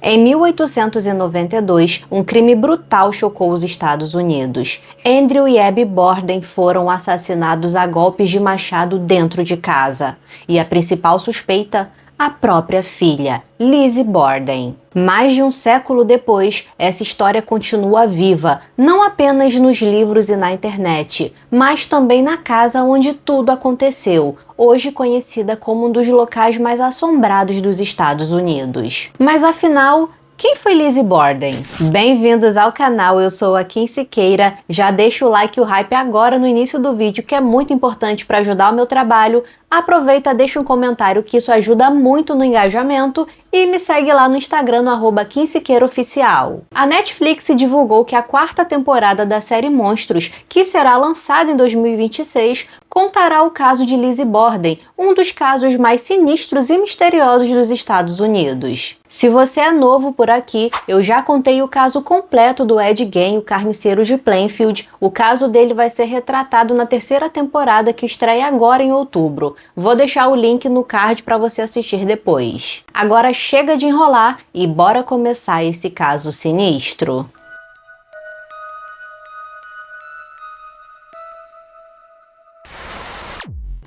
Em 1892, um crime brutal chocou os Estados Unidos. Andrew e Abby Borden foram assassinados a golpes de machado dentro de casa. E a principal suspeita? A própria filha, Lizzie Borden. Mais de um século depois, essa história continua viva, não apenas nos livros e na internet, mas também na casa onde tudo aconteceu, hoje conhecida como um dos locais mais assombrados dos Estados Unidos. Mas afinal, quem foi Lizzie Borden? Bem-vindos ao canal, eu sou a Kim Siqueira. Já deixa o like e o hype agora no início do vídeo, que é muito importante para ajudar o meu trabalho. Aproveita, deixa um comentário, que isso ajuda muito no engajamento, e me segue lá no Instagram no @KimSiqueiraOficial. A Netflix divulgou que a quarta temporada da série Monstros, que será lançada em 2026, contará o caso de Lizzie Borden, um dos casos mais sinistros e misteriosos dos Estados Unidos. Se você é novo por aqui, eu já contei o caso completo do Ed Gein, o carniceiro de Plainfield. O caso dele vai ser retratado na terceira temporada, que estreia agora em outubro. Vou deixar o link no card para você assistir depois. Agora chega de enrolar e bora começar esse caso sinistro.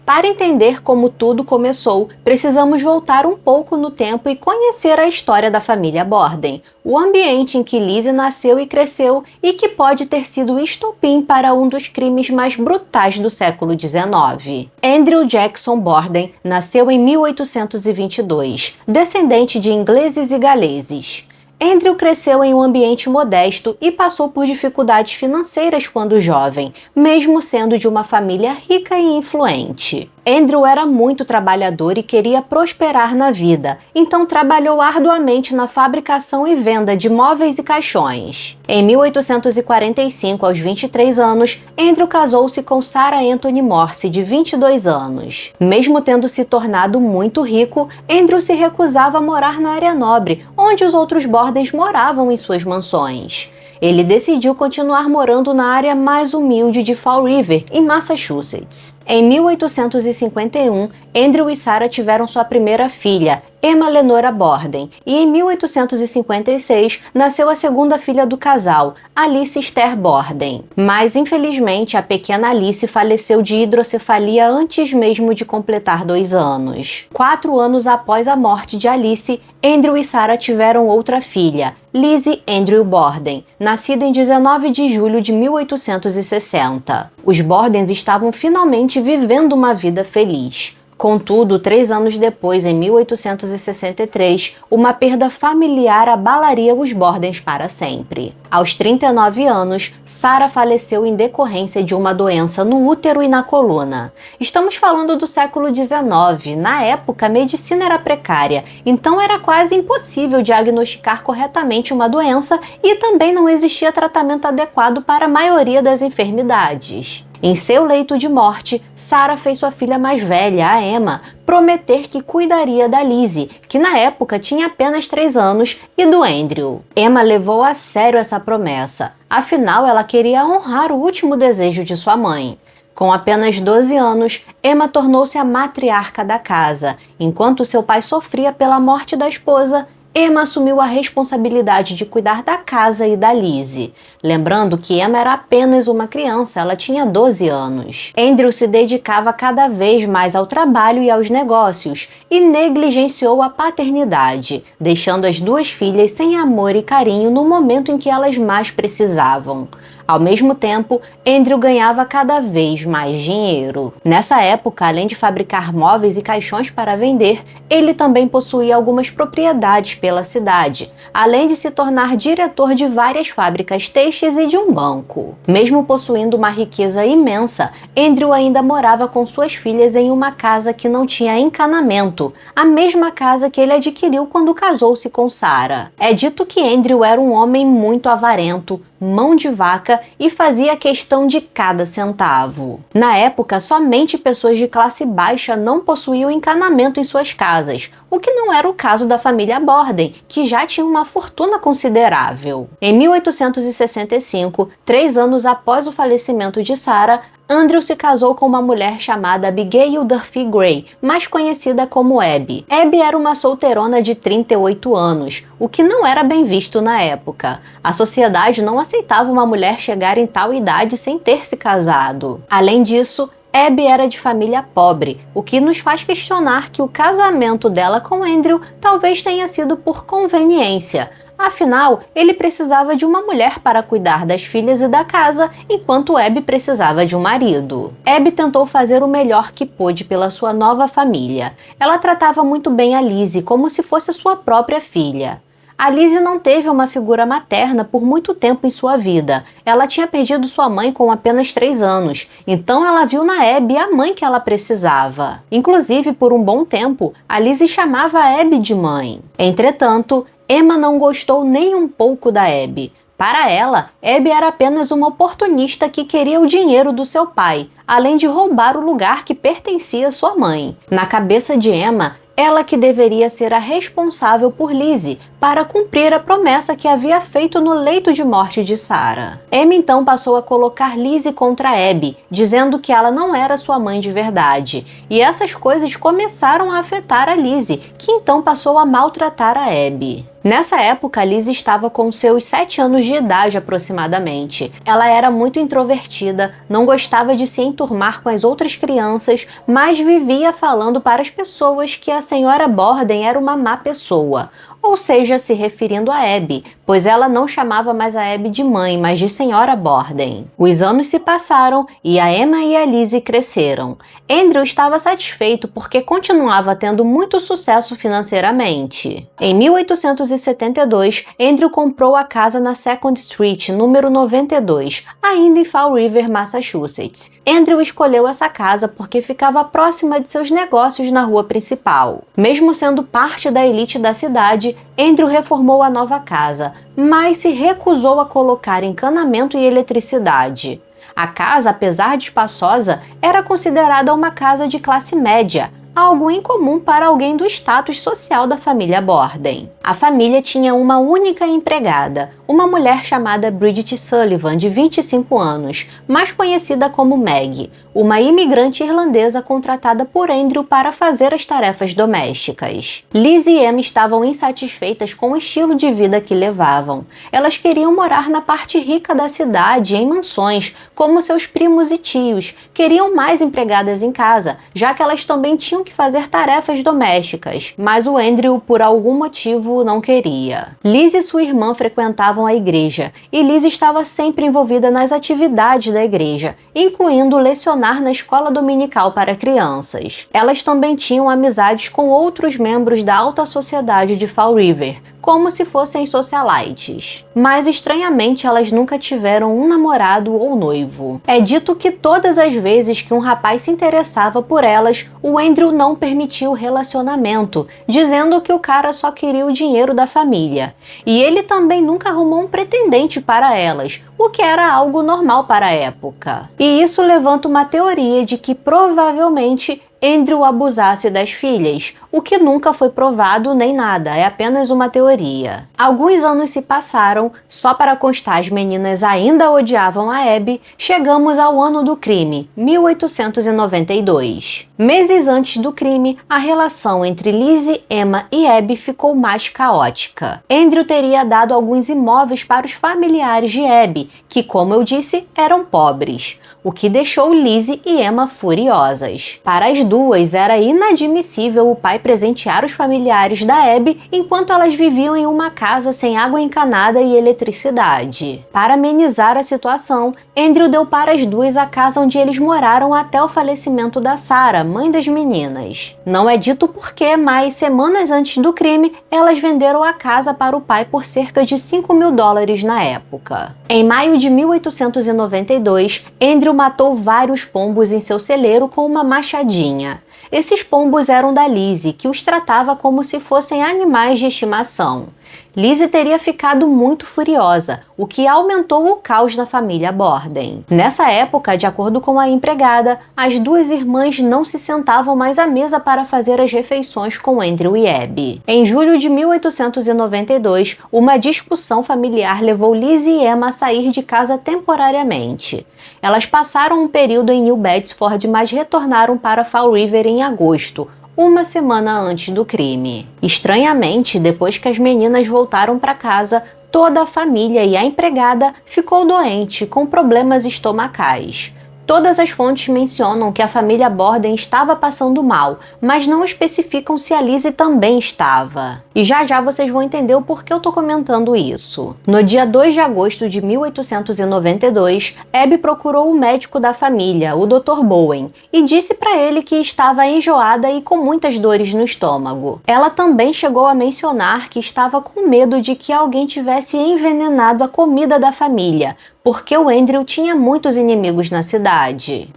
Para entender como tudo começou, precisamos voltar um pouco no tempo e conhecer a história da família Borden, o ambiente em que Lizzie nasceu e cresceu e que pode ter sido o estopim para um dos crimes mais brutais do século XIX. Andrew Jackson Borden nasceu em 1822, descendente de ingleses e galeses. Andrew cresceu em um ambiente modesto e passou por dificuldades financeiras quando jovem, mesmo sendo de uma família rica e influente. Andrew era muito trabalhador e queria prosperar na vida, então trabalhou arduamente na fabricação e venda de móveis e caixões. Em 1845, aos 23 anos, Andrew casou-se com Sarah Anthony Morse, de 22 anos. Mesmo tendo se tornado muito rico, Andrew se recusava a morar na área nobre, onde os outros Bordens moravam em suas mansões. Ele decidiu continuar morando na área mais humilde de Fall River, em Massachusetts. Em 1851, Andrew e Sarah tiveram sua primeira filha, Emma Lenora Borden, e em 1856 nasceu a segunda filha do casal, Alice Esther Borden. Mas, infelizmente, a pequena Alice faleceu de hidrocefalia antes mesmo de completar 2 anos. 4 anos após a morte de Alice, Andrew e Sarah tiveram outra filha, Lizzie Andrew Borden, nascida em 19 de julho de 1860. Os Bordens estavam finalmente vivendo uma vida feliz. Contudo, 3 anos depois, em 1863, uma perda familiar abalaria os Bordens para sempre. Aos 39 anos, Sarah faleceu em decorrência de uma doença no útero e na coluna. Estamos falando do século XIX. Na época, a medicina era precária, então era quase impossível diagnosticar corretamente uma doença e também não existia tratamento adequado para a maioria das enfermidades. Em seu leito de morte, Sarah fez sua filha mais velha, a Emma, prometer que cuidaria da Lizzie, que na época tinha apenas 3 anos, e do Andrew. Emma levou a sério essa promessa, afinal ela queria honrar o último desejo de sua mãe. Com apenas 12 anos, Emma tornou-se a matriarca da casa. Enquanto seu pai sofria pela morte da esposa, Emma assumiu a responsabilidade de cuidar da casa e da Lizzie. Lembrando que Emma era apenas uma criança, ela tinha 12 anos. Andrew se dedicava cada vez mais ao trabalho e aos negócios e negligenciou a paternidade, deixando as 2 filhas sem amor e carinho no momento em que elas mais precisavam. Ao mesmo tempo, Andrew ganhava cada vez mais dinheiro. Nessa época, além de fabricar móveis e caixões para vender, ele também possuía algumas propriedades pela cidade, além de se tornar diretor de várias fábricas têxteis e de um banco. Mesmo possuindo uma riqueza imensa, Andrew ainda morava com suas filhas em uma casa que não tinha encanamento, a mesma casa que ele adquiriu quando casou-se com Sarah. É dito que Andrew era um homem muito avarento, mão de vaca e fazia questão de cada centavo. Na época, somente pessoas de classe baixa não possuíam encanamento em suas casas. o que não era o caso da família Borden, que já tinha uma fortuna considerável. Em 1865, 3 anos após o falecimento de Sarah, Andrew se casou com uma mulher chamada Abigail Durfee Gray, mais conhecida como Abby. Abby era uma solteirona de 38 anos, o que não era bem visto na época. A sociedade não aceitava uma mulher chegar em tal idade sem ter se casado. Além disso, Abby era de família pobre, o que nos faz questionar que o casamento dela com Andrew talvez tenha sido por conveniência. Afinal, ele precisava de uma mulher para cuidar das filhas e da casa, enquanto Abby precisava de um marido. Abby tentou fazer o melhor que pôde pela sua nova família. Ela tratava muito bem a Lizzie como se fosse sua própria filha. A Lizzie não teve uma figura materna por muito tempo em sua vida. Ela tinha perdido sua mãe com apenas 3 anos, então ela viu na Abby a mãe que ela precisava. Inclusive, por um bom tempo, a Lizzie chamava a Abby de mãe. Entretanto, Emma não gostou nem um pouco da Abby. Para ela, Abby era apenas uma oportunista que queria o dinheiro do seu pai, além de roubar o lugar que pertencia à sua mãe. Na cabeça de Emma, ela que deveria ser a responsável por Lizzie, para cumprir a promessa que havia feito no leito de morte de Sarah. Emma então passou a colocar Lizzie contra Abby, dizendo que ela não era sua mãe de verdade. E essas coisas começaram a afetar a Lizzie, que então passou a maltratar a Abby. Nessa época, Lizzie estava com seus 7 anos de idade aproximadamente. Ela era muito introvertida, não gostava de se enturmar com as outras crianças, mas vivia falando para as pessoas que a senhora Borden era uma má pessoa. Ou seja, se referindo a Abby, pois ela não chamava mais a Abby de mãe, mas de senhora Borden. Os anos se passaram e a Emma e a Lizzie cresceram. Andrew estava satisfeito porque continuava tendo muito sucesso financeiramente. Em 1872, Andrew comprou a casa na Second Street, número 92, ainda em Fall River, Massachusetts. Andrew escolheu essa casa porque ficava próxima de seus negócios na rua principal. Mesmo sendo parte da elite da cidade, Andrew reformou a nova casa, mas se recusou a colocar encanamento e eletricidade. A casa, apesar de espaçosa, era considerada uma casa de classe média, algo incomum para alguém do status social da família Borden. A família tinha uma única empregada, uma mulher chamada Bridget Sullivan, de 25 anos, mais conhecida como Meg, uma imigrante irlandesa contratada por Andrew para fazer as tarefas domésticas. Lizzie e Emma estavam insatisfeitas com o estilo de vida que levavam. Elas queriam morar na parte rica da cidade, em mansões, como seus primos e tios. Queriam mais empregadas em casa, já que elas também tinham que fazer tarefas domésticas, mas o Andrew, por algum motivo, não queria. Liz e sua irmã frequentavam a igreja, e Liz estava sempre envolvida nas atividades da igreja, incluindo lecionar na escola dominical para crianças. Elas também tinham amizades com outros membros da alta sociedade de Fall River, como se fossem socialites. Mas, estranhamente, elas nunca tiveram um namorado ou noivo. É dito que todas as vezes que um rapaz se interessava por elas, o Andrew não permitiu o relacionamento, dizendo que o cara só queria o dinheiro da família. E ele também nunca arrumou um pretendente para elas, o que era algo normal para a época. E isso levanta uma teoria de que provavelmente Andrew abusasse das filhas, o que nunca foi provado nem nada, é apenas uma teoria. Alguns anos se passaram, só para constar as meninas ainda odiavam a Abby, chegamos ao ano do crime, 1892. Meses antes do crime, a relação entre Lizzie, Emma e Abby ficou mais caótica. Andrew teria dado alguns imóveis para os familiares de Abby, que, como eu disse, eram pobres, o que deixou Lizzie e Emma furiosas. Para as duas, era inadmissível o pai presentear os familiares da Abby enquanto elas viviam em uma casa sem água encanada e eletricidade. Para amenizar a situação, Andrew deu para as duas a casa onde eles moraram até o falecimento da Sarah, mãe das meninas. Não é dito porquê, mas semanas antes do crime, elas venderam a casa para o pai por cerca de $5.000 na época. Em maio de 1892, Andrew matou vários pombos em seu celeiro com uma machadinha. Esses pombos eram da Lizzie, que os tratava como se fossem animais de estimação. Lizzie teria ficado muito furiosa, o que aumentou o caos na família Borden. Nessa época, de acordo com a empregada, as duas irmãs não se sentavam mais à mesa para fazer as refeições com Andrew e Abby. Em julho de 1892, uma discussão familiar levou Lizzie e Emma a sair de casa temporariamente. Elas passaram um período em New Bedford, mas retornaram para Fall River em agosto, uma semana antes do crime. Estranhamente, depois que as meninas voltaram para casa, toda a família e a empregada ficou doente, com problemas estomacais. Todas as fontes mencionam que a família Borden estava passando mal, mas não especificam se a Lizzie também estava. E já já vocês vão entender o porquê eu tô comentando isso. No dia 2 de agosto de 1892, Abby procurou o médico da família, o Dr. Bowen, e disse para ele que estava enjoada e com muitas dores no estômago. Ela também chegou a mencionar que estava com medo de que alguém tivesse envenenado a comida da família, porque o Andrew tinha muitos inimigos na cidade.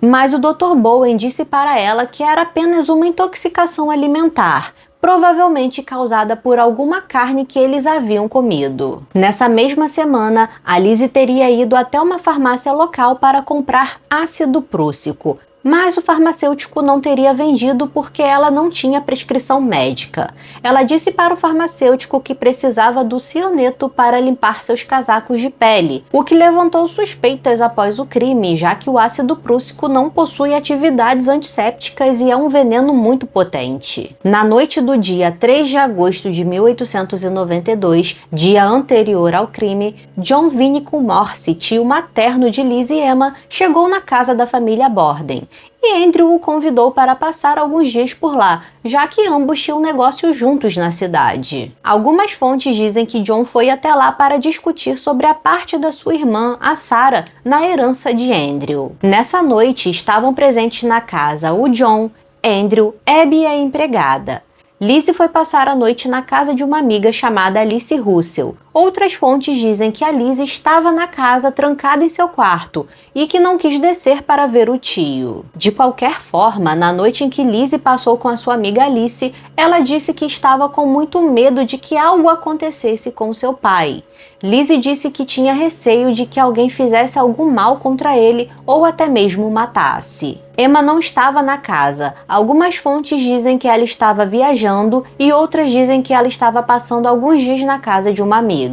Mas o Dr. Bowen disse para ela que era apenas uma intoxicação alimentar, provavelmente causada por alguma carne que eles haviam comido. Nessa mesma semana, a Lizzie teria ido até uma farmácia local para comprar ácido prússico, mas o farmacêutico não teria vendido porque ela não tinha prescrição médica. Ela disse para o farmacêutico que precisava do cianeto para limpar seus casacos de pele, o que levantou suspeitas após o crime, já que o ácido prússico não possui atividades antissépticas e é um veneno muito potente. Na noite do dia 3 de agosto de 1892, dia anterior ao crime, John Vinicum Morse, tio materno de Lizzie e Emma, chegou na casa da família Borden. E Andrew o convidou para passar alguns dias por lá, já que ambos tinham negócios juntos na cidade. Algumas fontes dizem que John foi até lá para discutir sobre a parte da sua irmã, a Sarah, na herança de Andrew. Nessa noite estavam presentes na casa o John, Andrew, Abby e a empregada. Lizzie foi passar a noite na casa de uma amiga chamada Alice Russell. Outras fontes dizem que a Lizzie estava na casa trancada em seu quarto e que não quis descer para ver o tio. De qualquer forma, na noite em que Lizzie passou com a sua amiga Alice, ela disse que estava com muito medo de que algo acontecesse com seu pai. Lizzie disse que tinha receio de que alguém fizesse algum mal contra ele ou até mesmo o matasse. Emma não estava na casa. Algumas fontes dizem que ela estava viajando e outras dizem que ela estava passando alguns dias na casa de uma amiga.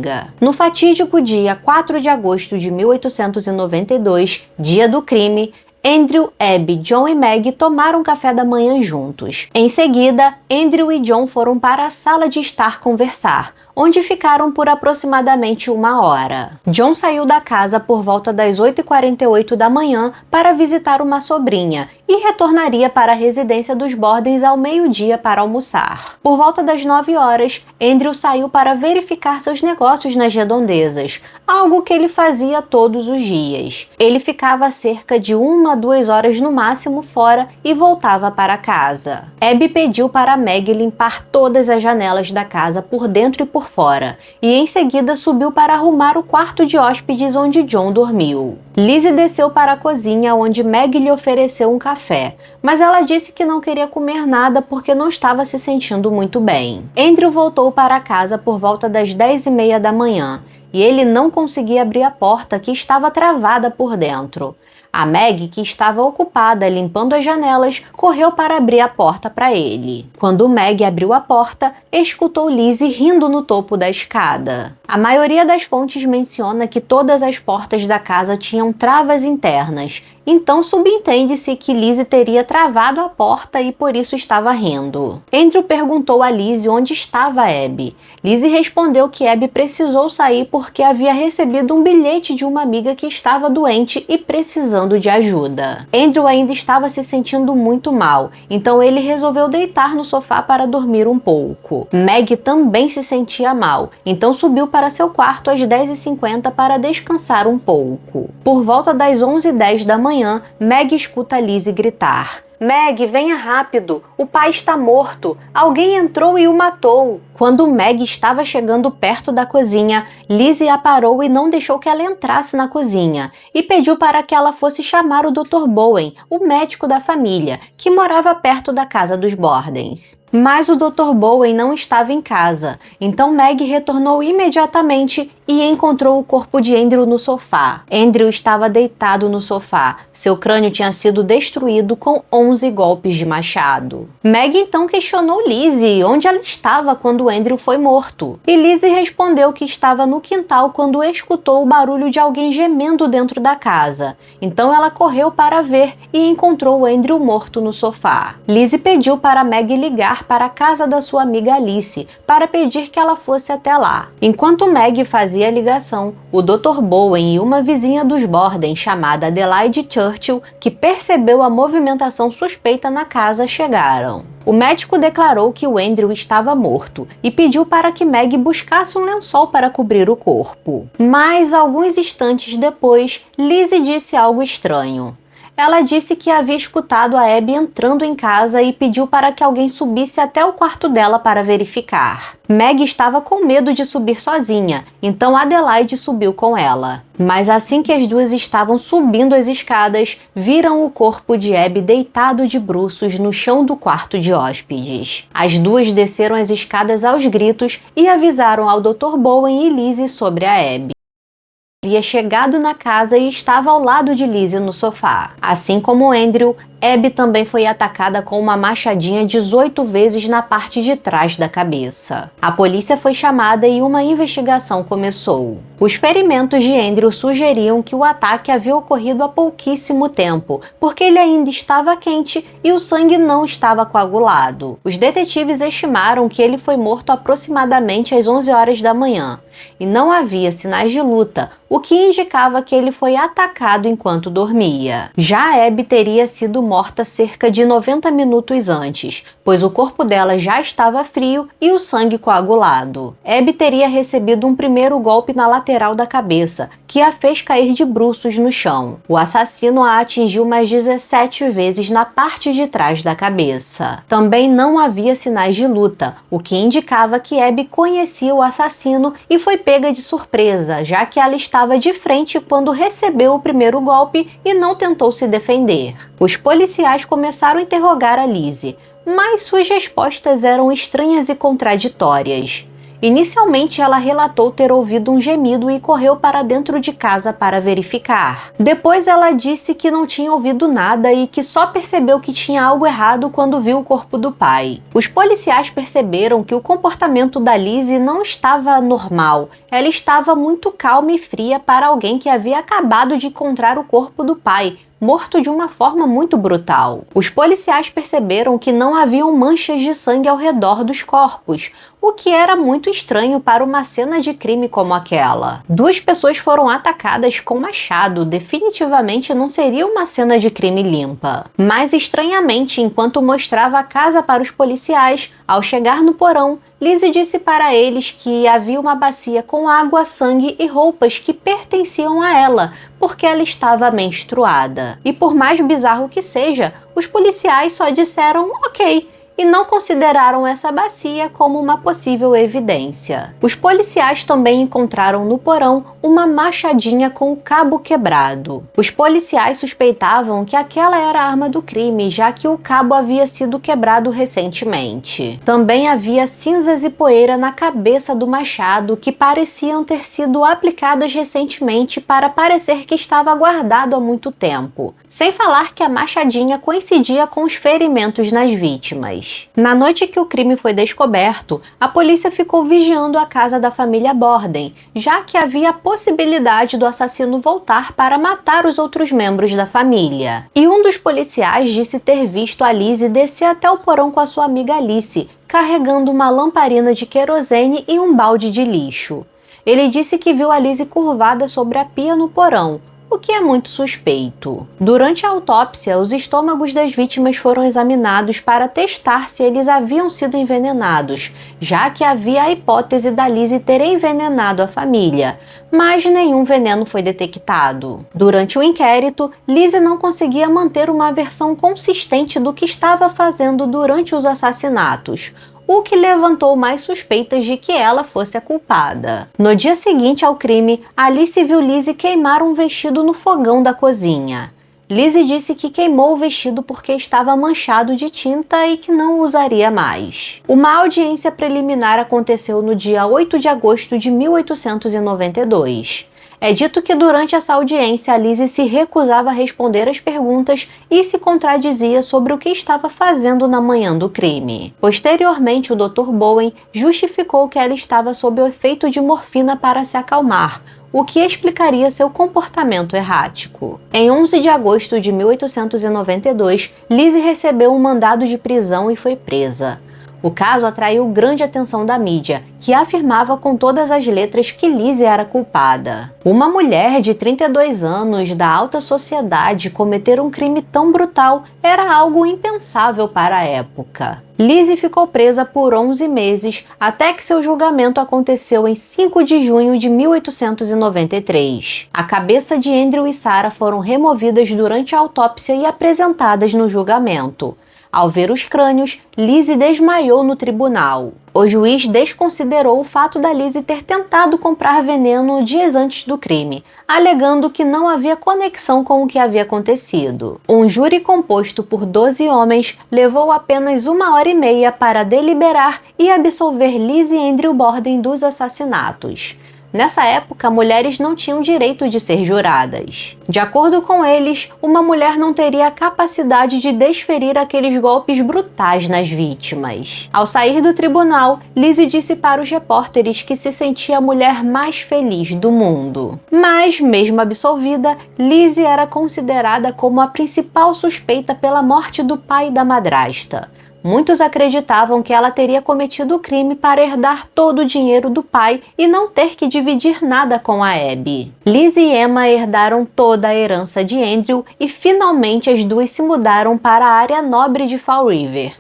No fatídico dia 4 de agosto de 1892, dia do crime, Andrew, Abby, John e Meg tomaram café da manhã juntos. Em seguida, Andrew e John foram para a sala de estar conversar, onde ficaram por aproximadamente 1 hora. John saiu da casa por volta das 8h48 da manhã para visitar uma sobrinha e retornaria para a residência dos Bordens ao meio-dia para almoçar. Por volta das 9 horas, Andrew saiu para verificar seus negócios nas redondezas, algo que ele fazia todos os dias. Ele ficava cerca de 1 a 2 horas no máximo fora e voltava para casa. Abby pediu para Meg limpar todas as janelas da casa por dentro e por fora, e em seguida subiu para arrumar o quarto de hóspedes onde John dormiu. Lizzie desceu para a cozinha onde Meg lhe ofereceu um café, mas ela disse que não queria comer nada porque não estava se sentindo muito bem. Andrew voltou para casa por volta das 10h30 da manhã, e ele não conseguia abrir a porta que estava travada por dentro. A Meg, que estava ocupada limpando as janelas, correu para abrir a porta para ele. Quando Meg abriu a porta, escutou Lizzie rindo no topo da escada. A maioria das fontes menciona que todas as portas da casa tinham travas internas, então subentende-se que Lizzie teria travado a porta e por isso estava rindo. Andrew perguntou a Lizzie onde estava Abby. Lizzie respondeu que Abby precisou sair porque havia recebido um bilhete de uma amiga que estava doente e precisando de ajuda. Andrew ainda estava se sentindo muito mal, então ele resolveu deitar no sofá para dormir um pouco. Meg também se sentia mal, então subiu para seu quarto às 10h50 para descansar um pouco. Por volta das 11h10 da manhã, Meg escuta Lizzie gritar: Meg, venha rápido! O pai está morto! Alguém entrou e o matou! Quando Meg estava chegando perto da cozinha, Lizzie a parou e não deixou que ela entrasse na cozinha e pediu para que ela fosse chamar o Dr. Bowen, o médico da família, que morava perto da casa dos Bordens. Mas o Dr. Bowen não estava em casa, então Meg retornou imediatamente e encontrou o corpo de Andrew no sofá. Andrew estava deitado no sofá. Seu crânio tinha sido destruído com 11 golpes de machado. Meg então questionou Lizzie onde ela estava quando Andrew foi morto. E Lizzie respondeu que estava no quintal quando escutou o barulho de alguém gemendo dentro da casa. Então ela correu para ver e encontrou Andrew morto no sofá. Lizzie pediu para Meg ligar para a casa da sua amiga Alice para pedir que ela fosse até lá. Enquanto Meg fazia a ligação, o Dr. Bowen e uma vizinha dos Borden chamada Adelaide Churchill, que percebeu a movimentação suspeita na casa, chegaram. O médico declarou que o Andrew estava morto e pediu para que Meg buscasse um lençol para cobrir o corpo. Mas, alguns instantes depois, Lizzie disse algo estranho. Ela disse que havia escutado a Abby entrando em casa e pediu para que alguém subisse até o quarto dela para verificar. Meg estava com medo de subir sozinha, então Adelaide subiu com ela. Mas assim que as duas estavam subindo as escadas, viram o corpo de Abby deitado de bruços no chão do quarto de hóspedes. As duas desceram as escadas aos gritos e avisaram ao Dr. Bowen e Lizzie sobre a Abby. Havia chegado na casa e estava ao lado de Lizzie no sofá. Assim como Andrew, Abby também foi atacada com uma machadinha 18 vezes na parte de trás da cabeça. A polícia foi chamada e uma investigação começou. Os ferimentos de Andrew sugeriam que o ataque havia ocorrido há pouquíssimo tempo, porque ele ainda estava quente e o sangue não estava coagulado. Os detetives estimaram que ele foi morto aproximadamente às 11 horas da manhã, e não havia sinais de luta, o que indicava que ele foi atacado enquanto dormia. Já Abby teria sido morta cerca de 90 minutos antes, pois o corpo dela já estava frio e o sangue coagulado. Abby teria recebido um primeiro golpe na lateral da cabeça, que a fez cair de bruços no chão. O assassino a atingiu mais 17 vezes na parte de trás da cabeça. Também não havia sinais de luta, o que indicava que Abby conhecia o assassino e foi pega de surpresa, já que ela estava de frente quando recebeu o primeiro golpe e não tentou se defender. Os policiais começaram a interrogar a Lizzie, mas suas respostas eram estranhas e contraditórias. Inicialmente, ela relatou ter ouvido um gemido e correu para dentro de casa para verificar. Depois, ela disse que não tinha ouvido nada e que só percebeu que tinha algo errado quando viu o corpo do pai. Os policiais perceberam que o comportamento da Lizzie não estava normal. Ela estava muito calma e fria para alguém que havia acabado de encontrar o corpo do pai, morto de uma forma muito brutal. Os policiais perceberam que não haviam manchas de sangue ao redor dos corpos, o que era muito estranho para uma cena de crime como aquela. Duas pessoas foram atacadas com machado, definitivamente não seria uma cena de crime limpa. Mas estranhamente, enquanto mostrava a casa para os policiais, ao chegar no porão, Lizzie disse para eles que havia uma bacia com água, sangue e roupas que pertenciam a ela, porque ela estava menstruada. E por mais bizarro que seja, os policiais só disseram ok, e não consideraram essa bacia como uma possível evidência. Os policiais também encontraram no porão uma machadinha com o cabo quebrado. Os policiais suspeitavam que aquela era a arma do crime, já que o cabo havia sido quebrado recentemente. Também havia cinzas e poeira na cabeça do machado que pareciam ter sido aplicadas recentemente para parecer que estava guardado há muito tempo. Sem falar que a machadinha coincidia com os ferimentos nas vítimas. Na noite que o crime foi descoberto, a polícia ficou vigiando a casa da família Borden, já que havia a possibilidade do assassino voltar para matar os outros membros da família. E um dos policiais disse ter visto a Lizzie descer até o porão com a sua amiga Alice, carregando uma lamparina de querosene e um balde de lixo. Ele disse que viu a Lizzie curvada sobre a pia no porão, o que é muito suspeito. Durante a autópsia, os estômagos das vítimas foram examinados para testar se eles haviam sido envenenados, já que havia a hipótese da Lizzie ter envenenado a família, mas nenhum veneno foi detectado. Durante o inquérito, Lizzie não conseguia manter uma versão consistente do que estava fazendo durante os assassinatos, o que levantou mais suspeitas de que ela fosse a culpada. No dia seguinte ao crime, Alice viu Lizzie queimar um vestido no fogão da cozinha. Lizzie disse que queimou o vestido porque estava manchado de tinta e que não o usaria mais. Uma audiência preliminar aconteceu no dia 8 de agosto de 1892. É dito que durante essa audiência, a Lizzie se recusava a responder às perguntas e se contradizia sobre o que estava fazendo na manhã do crime. Posteriormente, o Dr. Bowen justificou que ela estava sob o efeito de morfina para se acalmar, o que explicaria seu comportamento errático. Em 11 de agosto de 1892, Lizzie recebeu um mandado de prisão e foi presa. O caso atraiu grande atenção da mídia, que afirmava com todas as letras que Lizzie era culpada. Uma mulher de 32 anos da alta sociedade cometer um crime tão brutal era algo impensável para a época. Lizzie ficou presa por 11 meses, até que seu julgamento aconteceu em 5 de junho de 1893. A cabeça de Andrew e Sarah foram removidas durante a autópsia e apresentadas no julgamento. Ao ver os crânios, Lizzie desmaiou no tribunal. O juiz desconsiderou o fato da Lizzie ter tentado comprar veneno dias antes do crime, alegando que não havia conexão com o que havia acontecido. Um júri composto por 12 homens levou apenas 1h30 para deliberar e absolver Lizzie e Andrew Borden dos assassinatos. Nessa época, mulheres não tinham direito de ser juradas. De acordo com eles, uma mulher não teria a capacidade de desferir aqueles golpes brutais nas vítimas. Ao sair do tribunal, Lizzie disse para os repórteres que se sentia a mulher mais feliz do mundo. Mas, mesmo absolvida, Lizzie era considerada como a principal suspeita pela morte do pai e da madrasta. Muitos acreditavam que ela teria cometido o crime para herdar todo o dinheiro do pai e não ter que dividir nada com a Abby. Lizzie e Emma herdaram toda a herança de Andrew e finalmente as duas se mudaram para a área nobre de Fall River.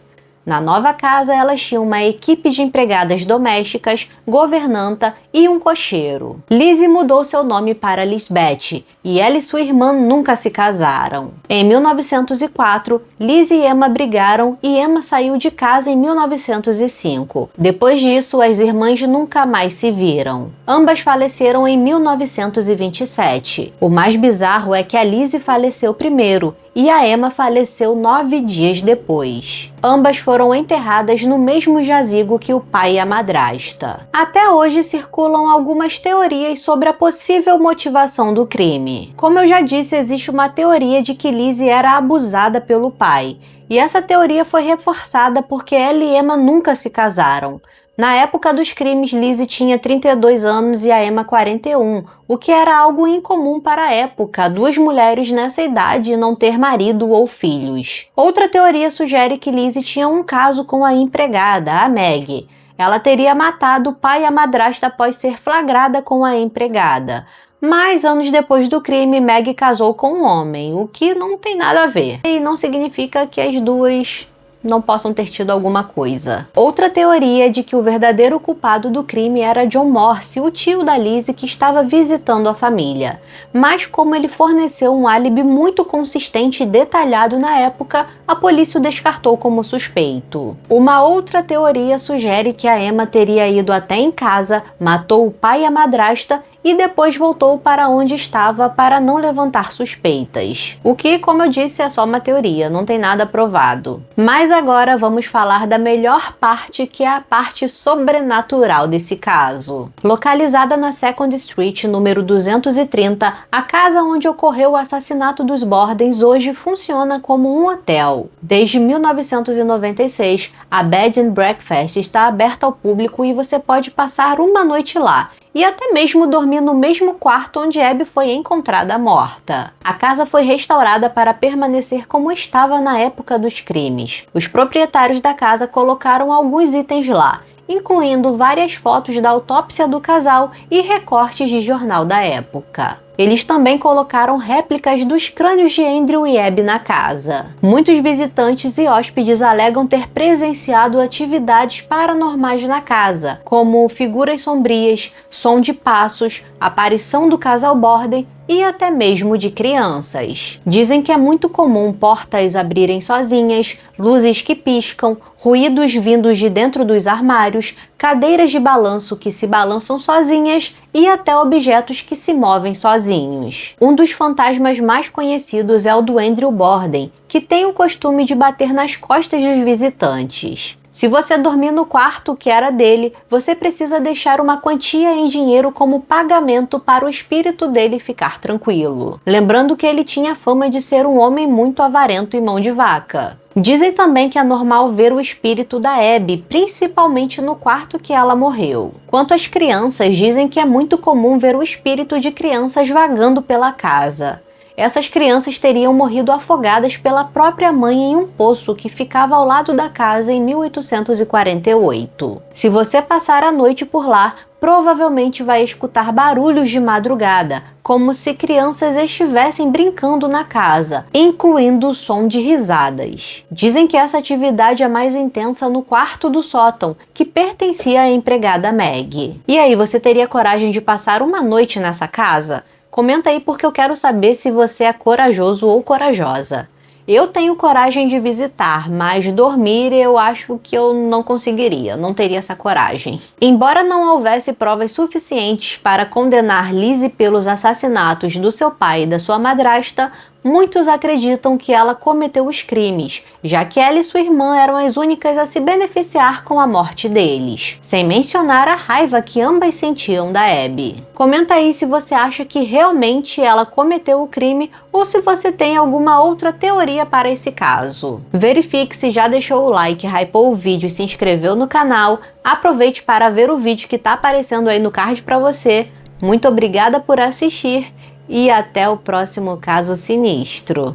Na nova casa, elas tinham uma equipe de empregadas domésticas, governanta e um cocheiro. Lizzie mudou seu nome para Lisbeth e ela e sua irmã nunca se casaram. Em 1904, Lizzie e Emma brigaram e Emma saiu de casa em 1905. Depois disso, as irmãs nunca mais se viram. Ambas faleceram em 1927. O mais bizarro é que a Lizzie faleceu primeiro e a Emma faleceu 9 dias depois. Ambas foram enterradas no mesmo jazigo que o pai e a madrasta. Até hoje circulam algumas teorias sobre a possível motivação do crime. Como eu já disse, existe uma teoria de que Lizzie era abusada pelo pai, e essa teoria foi reforçada porque ela e Emma nunca se casaram. Na época dos crimes, Lizzie tinha 32 anos e a Emma 41, o que era algo incomum para a época, duas mulheres nessa idade não ter marido ou filhos. Outra teoria sugere que Lizzie tinha um caso com a empregada, a Meg. Ela teria matado o pai e a madrasta após ser flagrada com a empregada. Mas anos depois do crime, Meg casou com um homem, o que não tem nada a ver. E não significa que as duas não possam ter tido alguma coisa. Outra teoria é de que o verdadeiro culpado do crime era John Morse, o tio da Lizzie que estava visitando a família. Mas como ele forneceu um álibi muito consistente e detalhado na época, a polícia o descartou como suspeito. Uma outra teoria sugere que a Emma teria ido até em casa, matou o pai e a madrasta e depois voltou para onde estava para não levantar suspeitas. O que, como eu disse, é só uma teoria, não tem nada provado. Mas agora vamos falar da melhor parte, que é a parte sobrenatural desse caso. Localizada na Second Street, número 230, a casa onde ocorreu o assassinato dos Bordens hoje funciona como um hotel. Desde 1996, a Bed and Breakfast está aberta ao público e você pode passar uma noite lá, e até mesmo dormir no mesmo quarto onde Abby foi encontrada morta. A casa foi restaurada para permanecer como estava na época dos crimes. Os proprietários da casa colocaram alguns itens lá, incluindo várias fotos da autópsia do casal e recortes de jornal da época. Eles também colocaram réplicas dos crânios de Andrew e Abby na casa. Muitos visitantes e hóspedes alegam ter presenciado atividades paranormais na casa, como figuras sombrias, som de passos, aparição do casal Borden e até mesmo de crianças. Dizem que é muito comum portas abrirem sozinhas, luzes que piscam, ruídos vindos de dentro dos armários, cadeiras de balanço que se balançam sozinhas e até objetos que se movem sozinhos. Um dos fantasmas mais conhecidos é o do Andrew Borden, que tem o costume de bater nas costas dos visitantes. Se você dormir no quarto que era dele, você precisa deixar uma quantia em dinheiro como pagamento para o espírito dele ficar tranquilo. Lembrando que ele tinha fama de ser um homem muito avarento e mão de vaca. Dizem também que é normal ver o espírito da Abby, principalmente no quarto que ela morreu. Quanto às crianças, dizem que é muito comum ver o espírito de crianças vagando pela casa. Essas crianças teriam morrido afogadas pela própria mãe em um poço que ficava ao lado da casa em 1848. Se você passar a noite por lá, provavelmente vai escutar barulhos de madrugada, como se crianças estivessem brincando na casa, incluindo o som de risadas. Dizem que essa atividade é mais intensa no quarto do sótão, que pertencia à empregada Meg. E aí, você teria coragem de passar uma noite nessa casa? Comenta aí porque eu quero saber se você é corajoso ou corajosa. Eu tenho coragem de visitar, mas dormir eu acho que eu não conseguiria, não teria essa coragem. Embora não houvesse provas suficientes para condenar Lizzie pelos assassinatos do seu pai e da sua madrasta, muitos acreditam que ela cometeu os crimes, já que ela e sua irmã eram as únicas a se beneficiar com a morte deles, sem mencionar a raiva que ambas sentiam da Abby. Comenta aí se você acha que realmente ela cometeu o crime ou se você tem alguma outra teoria para esse caso. Verifique se já deixou o like, hypou o vídeo e se inscreveu no canal. Aproveite para ver o vídeo que está aparecendo aí no card para você. Muito obrigada por assistir e até o próximo caso sinistro.